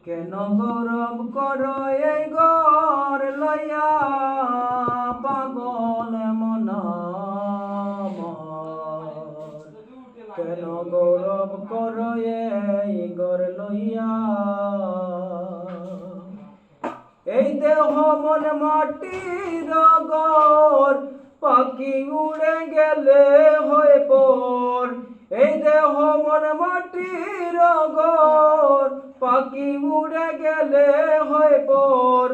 কেন গৌরব করো এই ঘর লইয়া পাগল মন আমার। কেন গৌরব করো এই ঘর লইয়া, এই দেহ মন মাটির ঘর, পাখি উড়ে গেলে হয় পর। এই দেহ মন মাটির ঘর, পাখি উড়ে গেলে হয় পর।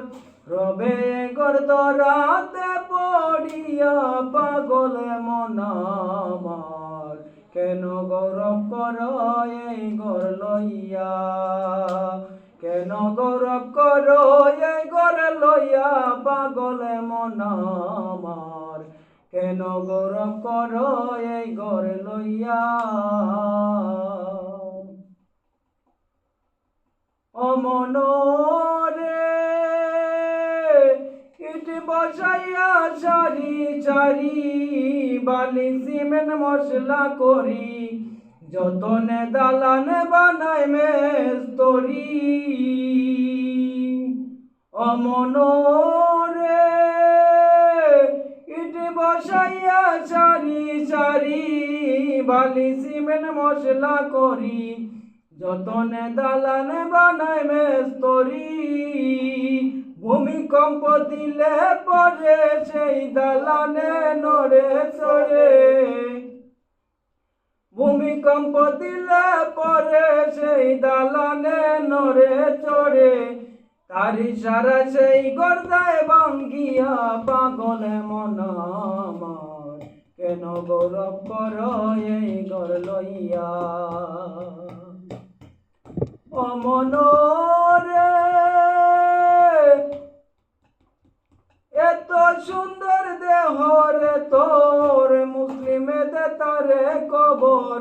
রবে গর্দরাতে পড়িয়া পাগল মন আমার। কেন গৌরব করো এই ঘর লইয়া, কেন গৌরব করো এই ঘর লইয়া পাগল মন আমার। কেন গৌরব করো এই ঘর লইয়া। ও মন রে ইট বসাইয়া সারি সারি, বালি সিমেন্ট মশলা করি, যতনে দালান বানাই মেস্তরি। ও মন রে ইট বসাইয়া সারি সারি, বালি সিমেন্ট মশলা করি, যতনে দালান বানাই মেস্তরি। ভূমিকম্প দিলে পরে সেই দালানে নড়ে চড়ে, ভূমিকম্প দিলে পরে সেই দালানে নড়ে চড়ে। তারি সারা সেই গর্দায় ভাঙ্গিয়া পাগল মন আমার। কেন গৌরব করো এই ঘর লইয়া। ও মন রে এত সুন্দর দেহ রে তোর, মুসলিমে দে তারে কবর,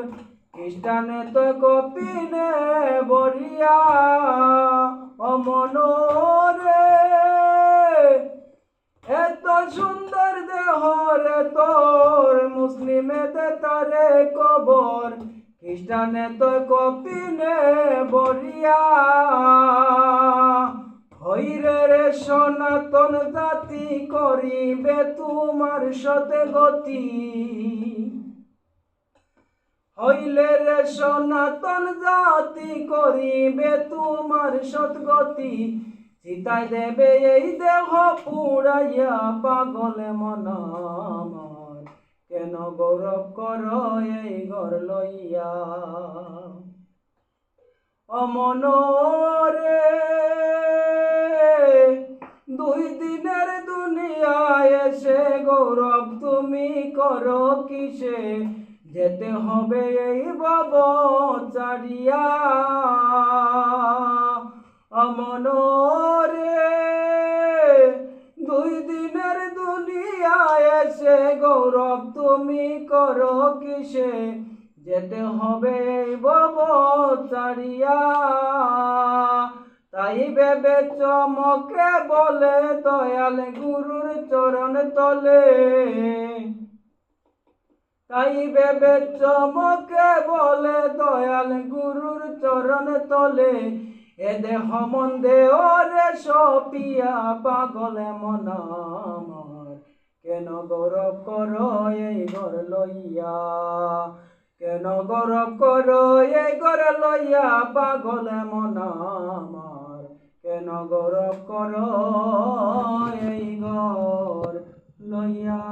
খ্রিস্টানে তো কপিনে বরিয়া। ও মন রে এত সুন্দর দেহ রে তোর, মুসলিমে দে তারে কবর, খ্রিস্টানে তো কপিনে বরিয়া। হইরে রে সনাতন জাতি করিবে তোমার সতে গতি, হইলে রে সনাতন জাতি করিবে তোমার সৎগতি। চিতাই দেবে এই দেহ পুড়াইয়া পাগল মন আমার। কেন গৌরব করো এই ঘর লইয়া। ও মন রে দুই দিনের দুনিয়ায় এসে গৌরব তুমি করো কিসে, যেতে হবে এই ভব ছাড়িয়া। ও মন রে দুই দিনের দুনিয়ায় এসে গৌরব তুমি করো কিসে, যেতে হবে এই ভব ছাড়িয়া। তাই ভেবে চমকে বলে দয়াল গুরুর চরণ তলে, তাই ভেবে চমকে বলে দয়াল গুরুর চরণ তলে। এ দেহ মন্দে ওরে সপিয়া পাগল মন আমার। কেন গৌরব করো এই ঘর লইয়া, কেন গৌরব করো এই ঘর লইয়া পাগল মন আমার। কেন গৌরব করো এই ঘর লইয়া।